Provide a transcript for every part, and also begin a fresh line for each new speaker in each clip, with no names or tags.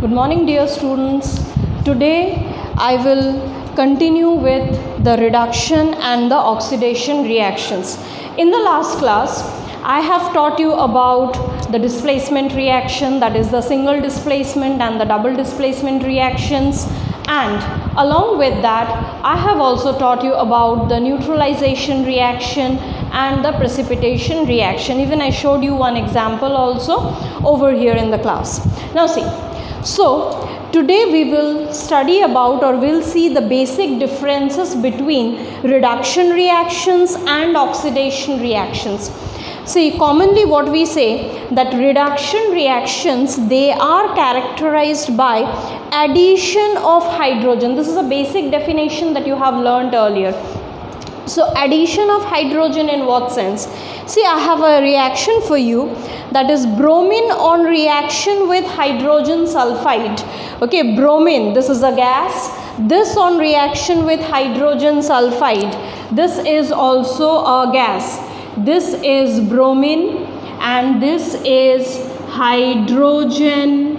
Good morning, dear students. Today I will continue with the reduction and the oxidation reactions. In the last class, I have taught you about the displacement reaction, that is the single displacement and the double displacement reactions, and along with that I have also taught you about the neutralization reaction and the precipitation reaction. Even I showed you one example also over here in the class. Now see, so today we will study about, or we'll see the basic differences between reduction reactions and oxidation reactions. See, commonly what we say that reduction reactions, they are characterized by addition of hydrogen. This is a basic definition that you have learned earlier. So addition of hydrogen in what sense? See, I have a reaction for you, that is bromine on reaction with hydrogen sulfide. Okay, bromine, this is a gas. This on reaction with hydrogen sulfide, this is also a gas. This is bromine and this is hydrogen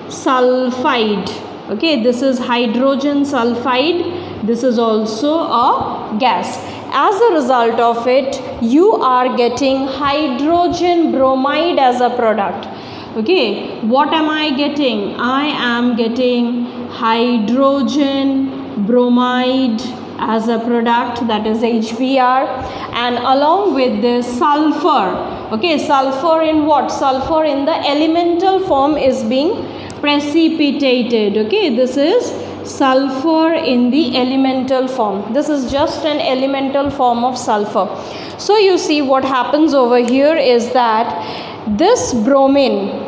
sulfide. Okay, this is hydrogen sulfide. This is also a gas. As a result of it, you are getting hydrogen bromide as a product. Okay, what am I getting? I am getting hydrogen bromide as a product, that is HBr, and along with this sulfur. Okay, sulfur in what? Sulfur in the elemental form is being precipitated. Okay, this is sulfur in the elemental form. This is just an elemental form of sulfur. So you see what happens over here is that this bromine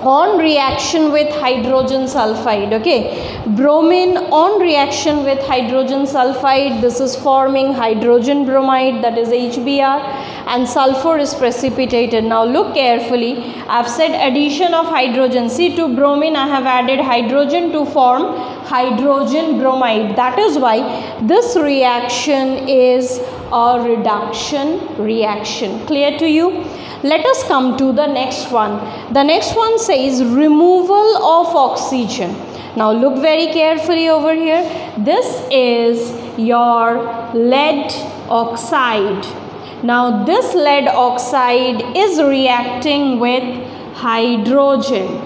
on reaction with hydrogen sulfide, okay, bromine on reaction with hydrogen sulfide, this is forming hydrogen bromide, that is HBr, and sulfur is precipitated. Now look carefully, I have said addition of hydrogen. See, to bromine I have added hydrogen to form hydrogen bromide. That is why this reaction is a reduction reaction. Clear to you? Let us come to the next one. The next one says removal of oxygen. Now look very carefully over here. This is your lead oxide. Now this lead oxide is reacting with hydrogen.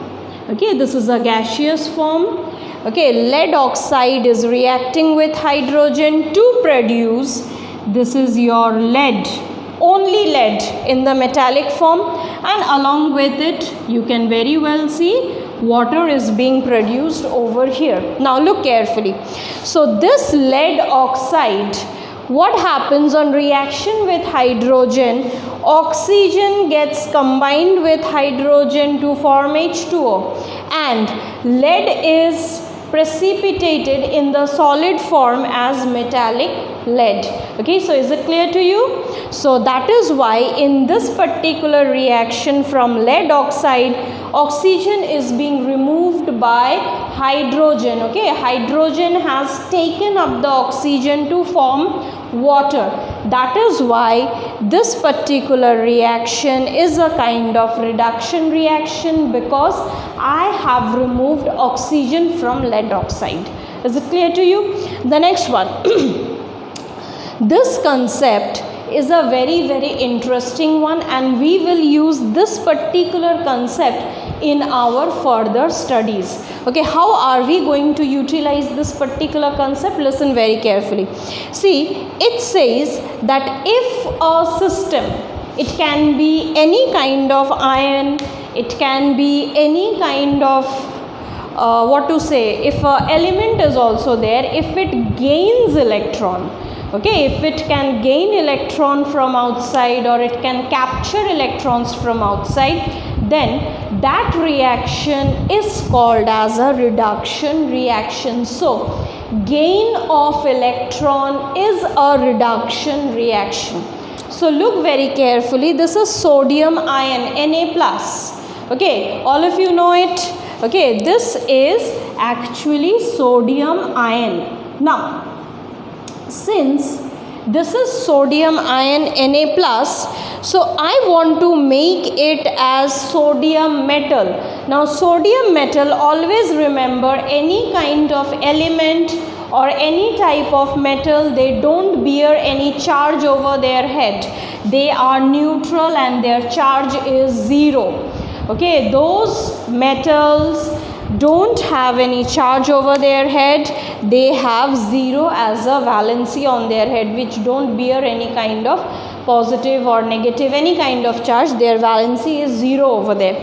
Okay, this is a gaseous form. Okay, lead oxide is reacting with hydrogen to produce, this is your lead, only lead in the metallic form, and along with it you can very well see water is being produced over here. Now look carefully. So this lead oxide, what happens on reaction with hydrogen? Oxygen gets combined with hydrogen to form H2O, and lead is precipitated in the solid form as metallic lead. Okay, so is it clear to you? So that is why in this particular reaction from lead oxide, oxygen is being removed by hydrogen. Okay, hydrogen has taken up the oxygen to form water. That is why this particular reaction is a kind of reduction reaction, because I have removed oxygen from lead oxide. Is it clear to you? The next one. This concept is a very interesting one, and we will use this particular concept in our further studies. Okay, how are we going to utilize this particular concept? Listen very carefully. See, it says that if a system, it can be any kind of ion, it can be any kind of if an element is also there, if it gains electron, okay, if it can gain electron from outside or it can capture electrons from outside, then that reaction is called as a reduction reaction. So gain of electron is a reduction reaction. So look very carefully, this is sodium ion, Na+. Okay, all of you know it. Okay, this is actually sodium ion. Now, since this is sodium ion Na plus. So I want to make it as sodium metal. Now sodium metal, always remember, any kind of element or any type of metal, they don't bear any charge over their head. They are neutral and their charge is 0. Okay, those metals don't have any charge over their head. They have 0 as a valency on their head, which don't bear any kind of positive or negative, any kind of charge. Their valency is 0 over there.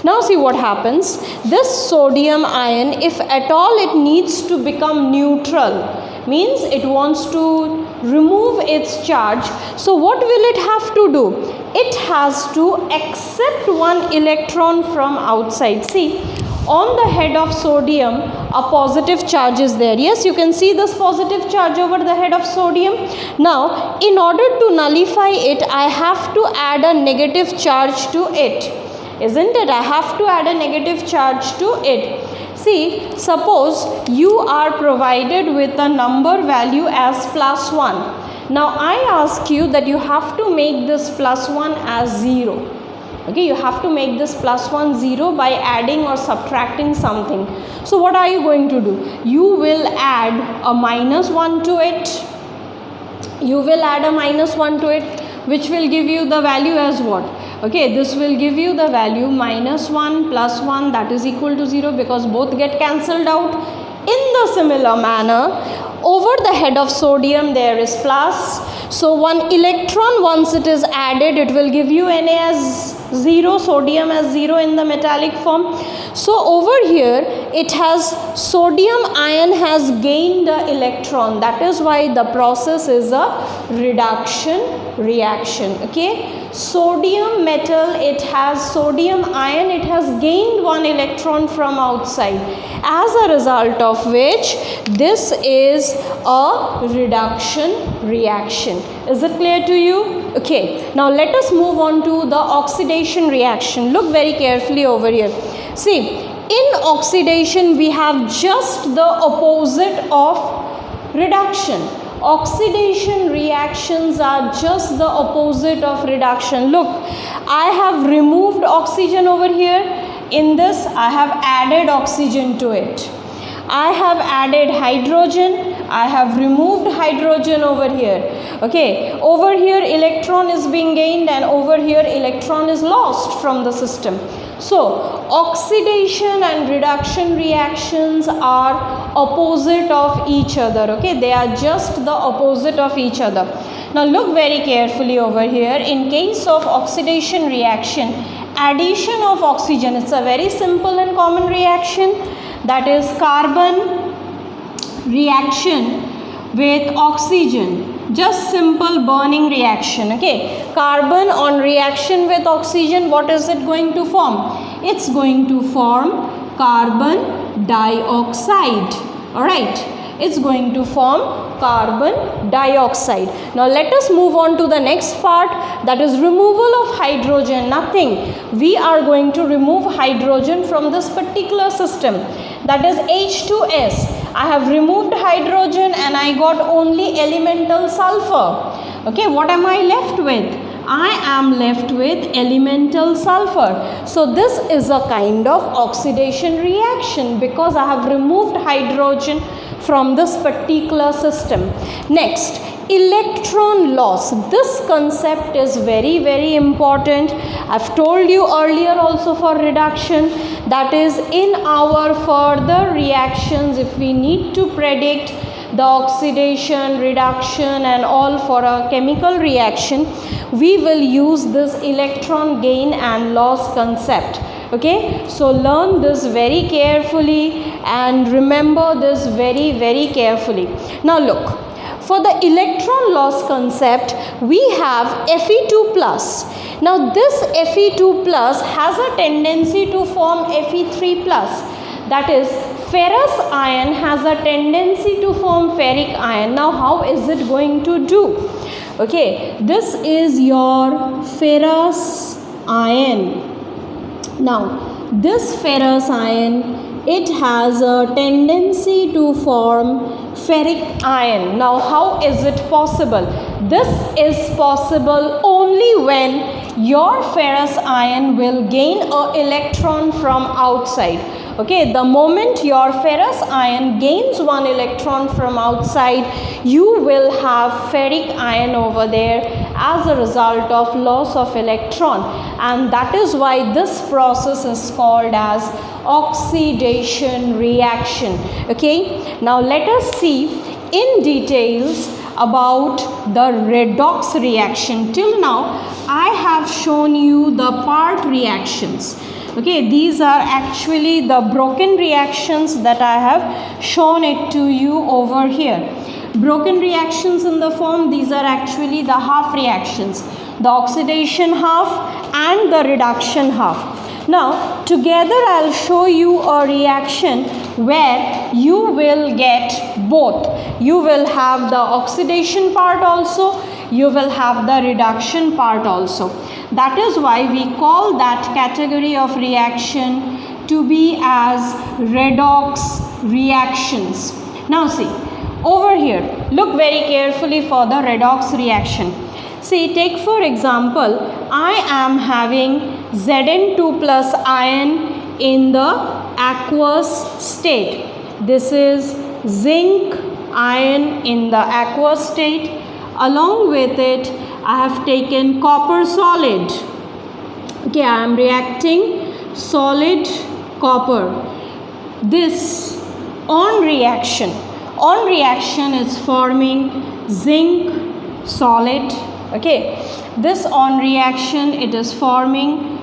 Now see what happens. This sodium ion, if at all it needs to become neutral, means it wants to remove its charge. So what will it have to do? It has to accept one electron from outside. See, on the head of sodium, a positive charge is there. Yes, you can see this positive charge over the head of sodium. Now, in order to nullify it, I have to add a negative charge to it. Isn't it? I have to add a negative charge to it. See, suppose you are provided with a number value as +1. Now, I ask you that you have to make this +1 as 0. Okay, you have to make this +1 0 by adding or subtracting something. So what are you going to do? You will add a -1 to it. You will add a -1 to it, which will give you the value as what? Okay, this will give you the value -1 plus 1, that is equal to 0, because both get cancelled out. In the similar manner, over the head of sodium there is plus. So one electron, once it is added, it will give you Na as 0, sodium as 0 in the metallic form. So over here it has, sodium ion has gained the electron. That is why the process is a reduction reaction. Okay, sodium metal, it has sodium ion, it has gained one electron from outside, as a result of which this is a reduction reaction. Is it clear to you? Okay, now let us move on to the oxidation reaction. Look very carefully over here. See, in oxidation we have just the opposite of reduction. Oxidation reactions are just the opposite of reduction. Look, I have removed oxygen over here. In this, I have added oxygen to it. I have added hydrogen. I have removed hydrogen over here. Okay, over here electron is being gained and over here electron is lost from the system. So, oxidation and reduction reactions are opposite of each other. Okay, they are just the opposite of each other. Now, look very carefully over here. In case of oxidation reaction, addition of oxygen, it's a very simple and common reaction. That is carbon reaction with oxygen. Just simple burning reaction. Okay, carbon on reaction with oxygen, what is it going to form? It's going to form carbon dioxide. Alright, it's going to form carbon dioxide. Now let us move on to the next part, that is removal of hydrogen. Nothing. We are going to remove hydrogen from this particular system. That is H2S. I have removed hydrogen and I got only elemental sulfur. Okay, what am I left with? I am left with elemental sulfur. So this is a kind of oxidation reaction because I have removed hydrogen from this particular system. Next, electron loss. This concept is very, very important. I've told you earlier also for reduction, that is in our further reactions, if we need to predict the oxidation, reduction and all for a chemical reaction, we will use this electron gain and loss concept. Okay, so learn this very carefully and remember this very, very carefully. Now look, for the electron loss concept, we have Fe2 plus. Now this Fe2 plus has a tendency to form Fe3 plus. That is, ferrous ion has a tendency to form ferric ion. Now how is it going to do? Okay, this is your ferrous ion. Now this ferrous ion it has a tendency to form ferric ion. Now, how is it possible? This is possible only when your ferrous ion will gain an electron from outside. Okay, the moment your ferrous ion gains one electron from outside, you will have ferric ion over there as a result of loss of electron, and that is why this process is called as oxidation reaction. Okay, now let us see in details about the redox reaction. Till now I have shown you the part reactions. Okay, these are actually the broken reactions that I have shown it to you over here. Broken reactions in the form, these are actually the half reactions, the oxidation half and the reduction half. Now together I'll show you a reaction where you will get both. You will have the oxidation part also, you will have the reduction part also. That is why we call that category of reaction to be as redox reactions. Now see, over here, look very carefully for the redox reaction. See, take for example, I am having Zn2 plus ion in the aqueous state. This is zinc ion in the aqueous state. Along with it, I have taken copper solid. Okay, I am reacting solid copper. This on reaction is forming zinc solid. Okay, this on reaction, it is forming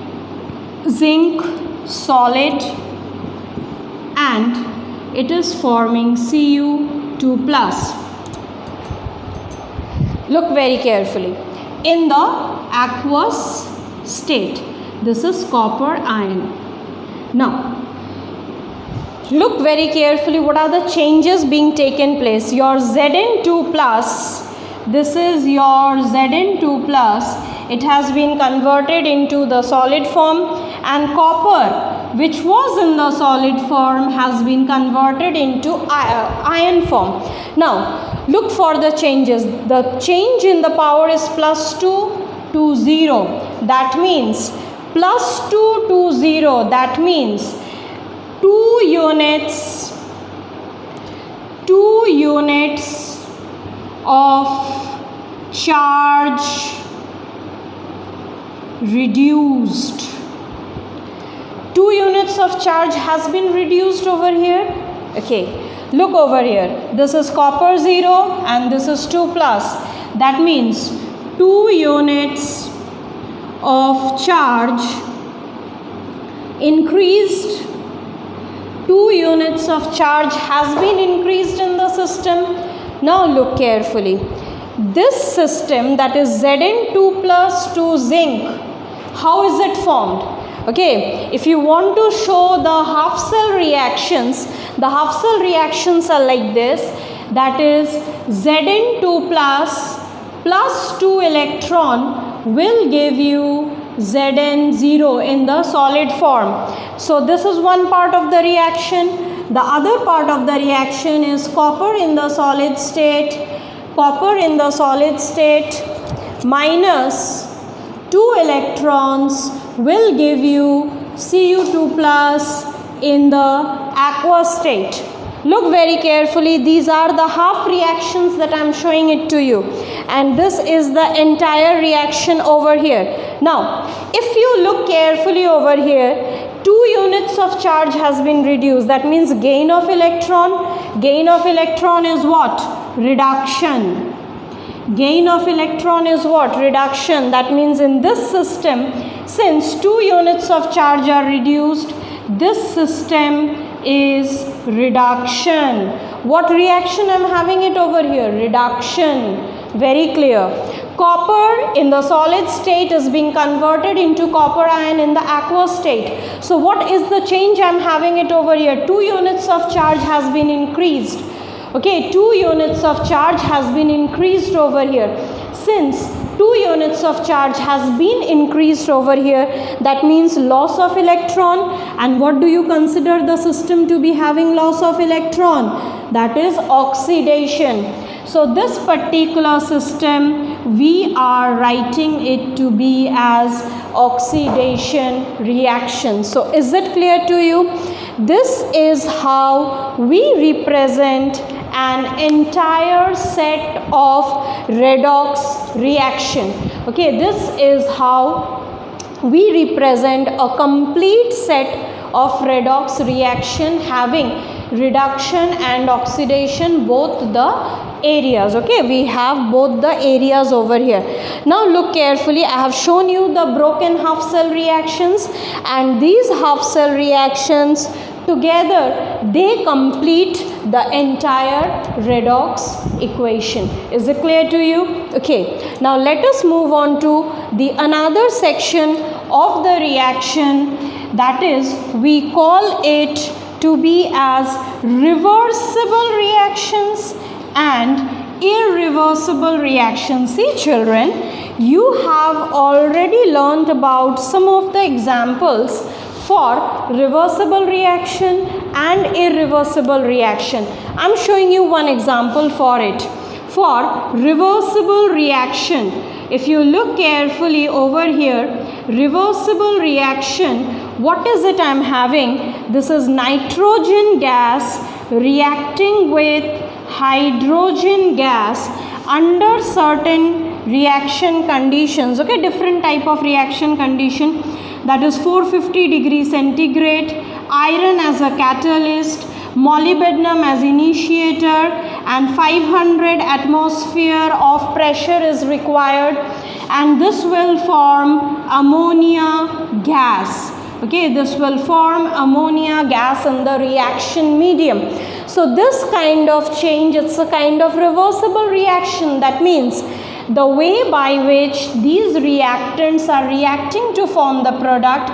zinc solid and it is forming Cu2 plus. Look very carefully. In the aqueous state, this is copper ion. Now, look very carefully what are the changes being taken place. Your Zn2 plus, this is your Zn2 plus, it has been converted into the solid form, and copper which was in the solid form has been converted into ion form. Now, look for the changes. The change in the power is plus 2 to 0. That means plus 2 to 0. That means 2 units of charge reduced. 2 units of charge has been reduced over here. Okay, look over here. This is copper 0 and this is 2 plus. That means 2 units of charge increased. 2 units of charge has been increased in the system. Now look carefully. This system, that is Zn2 plus to zinc, how is it formed? Okay, if you want to show the half cell reactions, the half cell reactions are like this. That is Zn2 plus 2 electron will give you Zn0 in the solid form. So this is one part of the reaction. The other part of the reaction is copper in the solid state. Copper in the solid state minus 2 electrons will give you Cu2 plus in the aqueous state. Look very carefully. These are the half reactions that I am showing it to you. And this is the entire reaction over here. Now, if you look carefully over here, 2 units of charge has been reduced. That means gain of electron. Gain of electron is what? Reduction. Gain of electron is what? Reduction. That means in this system, since 2 units of charge are reduced, this system is reduction. What reaction I am having it over here? Reduction. Very clear. Copper in the solid state is being converted into copper ion in the aqueous state. So what is the change I am having it over here? 2 units of charge has been increased. Okay, 2 units of charge has been increased over here. Since 2 units of charge has been increased over here. That means loss of electron. And what do you consider the system to be having loss of electron? That is oxidation. So this particular system, we are writing it to be as oxidation reaction. So is it clear to you? This is how we represent an entire set of redox reaction. Okay, this is how we represent a complete set of redox reaction having reduction and oxidation, both the areas. Okay, we have both the areas over here. Now look carefully. I have shown you the broken half cell reactions, and these half cell reactions together they complete the entire redox equation. Is it clear to you? Okay, now let us move on to the another section of the reaction, that is we call it to be as reversible reactions and irreversible reactions. See children, you have already learned about some of the examples for reversible reaction and irreversible reaction. I am showing you one example for it. For reversible reaction, if you look carefully over here, reversible reaction, what is it I am having? This is nitrogen gas reacting with hydrogen gas under certain reaction conditions. Okay, different type of reaction condition, that is 450 degrees centigrade, iron as a catalyst, molybdenum as initiator, and 500 atmosphere of pressure is required, and this will form ammonia gas. Okay, this will form ammonia gas in the reaction medium. So this kind of change, it's a kind of reversible reaction. That means the way by which these reactants are reacting to form the product,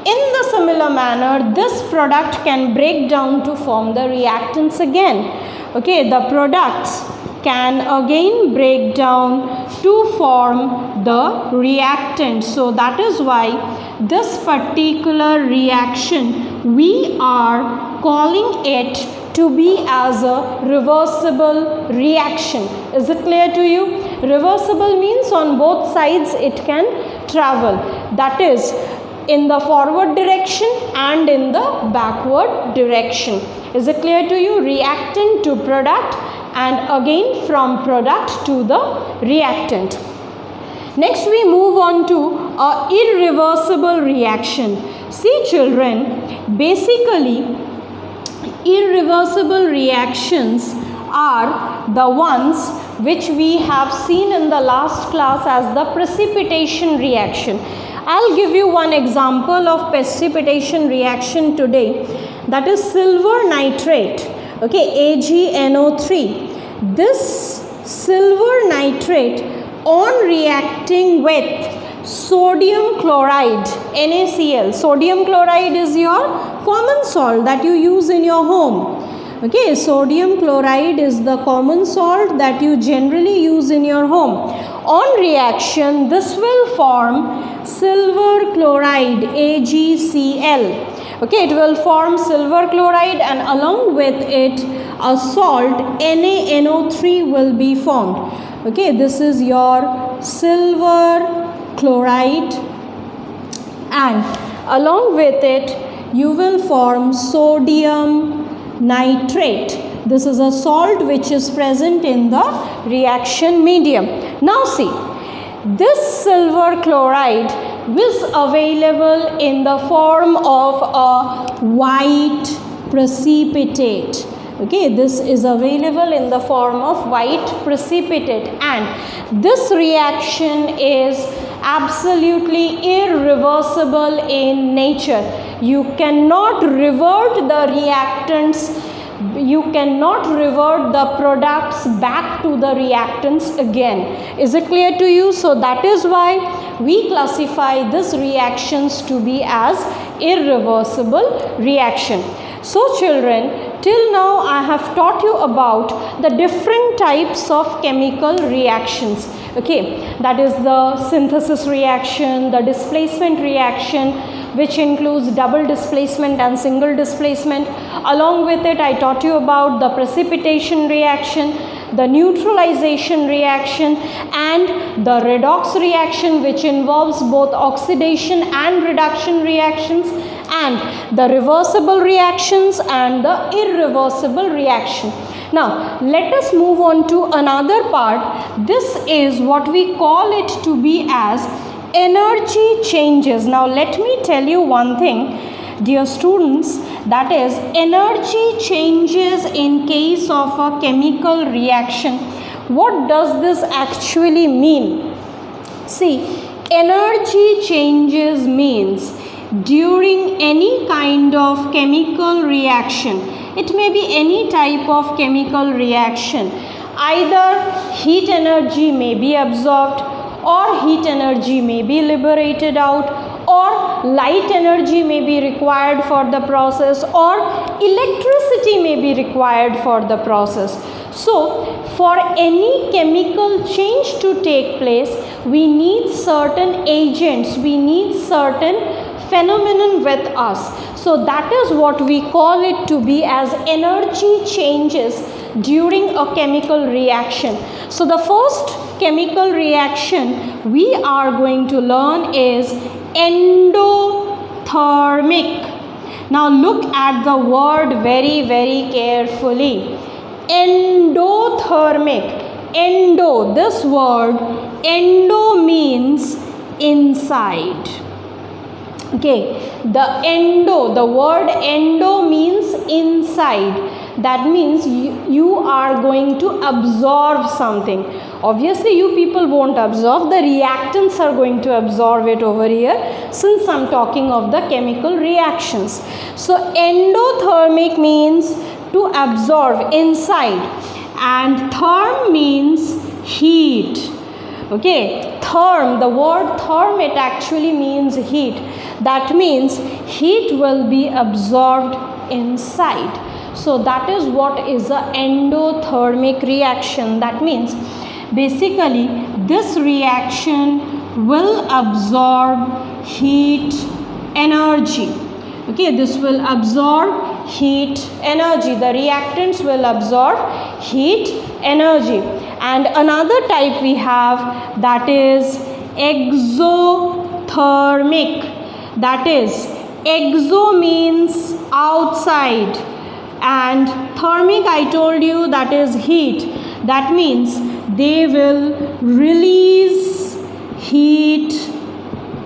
in the similar manner this product can break down to form the reactants again. Okay, the products can again break down to form the reactant. So that is why this particular reaction we are calling it to be as a reversible reaction. Is it clear to you? Reversible means on both sides it can travel, that is in the forward direction and in the backward direction. Is it clear to you? Reactant to product and again from product to the reactant. Next we move on to a irreversible reaction. See children, basically irreversible reactions are the ones which we have seen in the last class as the precipitation reaction. I'll give you one example of precipitation reaction today, that is silver nitrate. Okay, AgNO3. This silver nitrate on reacting with sodium chloride, NaCl. Sodium chloride is your common salt that you use in your home. Okay, sodium chloride is the common salt that you generally use in your home. On reaction, this will form silver chloride, AgCl. Okay, it will form silver chloride, and along with it a salt NaNO3 will be formed. Okay, this is your silver chloride, and along with it you will form sodium nitrate. This is a salt which is present in the reaction medium. Now see, this silver chloride is available in the form of a white precipitate. Okay, this is available in the form of white precipitate, and this reaction is absolutely irreversible in nature. You cannot revert the reactants, you cannot revert the products back to the reactants again. Is it clear to you? So that is why we classify these reactions to be as irreversible reaction. So children, till now I have taught you about the different types of chemical reactions. Okay, that is the synthesis reaction, the displacement reaction, which includes double displacement and single displacement. Along with it, I taught you about the precipitation reaction, the neutralization reaction, and the redox reaction, which involves both oxidation and reduction reactions, and the reversible reactions and the irreversible reaction. Now, let us move on to another part. This is what we call it to be as energy changes. Now, let me tell you one thing, dear students, that is energy changes in case of a chemical reaction. What does this actually mean? See, energy changes means during any kind of chemical reaction, it may be any type of chemical reaction, either heat energy may be absorbed, or heat energy may be liberated out, or light energy may be required for the process, or electricity may be required for the process. So, for any chemical change to take place, we need certain agents, we need certain phenomenon with us. So that is what we call it to be as energy changes during a chemical reaction. So the first chemical reaction we are going to learn is endothermic. Now look at the word very carefully. Endothermic. Endo, this word endo means inside. Okay, the word endo means inside. That means you are going to absorb something. Obviously, you people won't absorb. The reactants are going to absorb it over here, since I'm talking of the chemical reactions. So, endothermic means to absorb inside, and therm means heat. Okay, therm, the word therm, it actually means heat. That means heat will be absorbed inside. So that is what is the endothermic reaction. That means basically this reaction will absorb heat energy. Okay, this will absorb heat energy. The reactants will absorb heat energy. And another type we have, that is exothermic. That is, exo means outside, and thermic, I told you, that is heat. That means they will release heat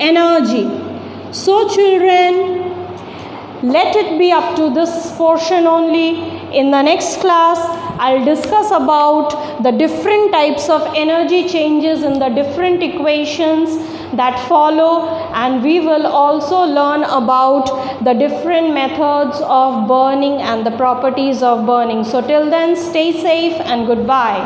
energy. So children, let it be up to this portion only. In the next class, I'll discuss about the different types of energy changes in the different equations that follow, and we will also learn about the different methods of burning and the properties of burning. So till then, stay safe and goodbye.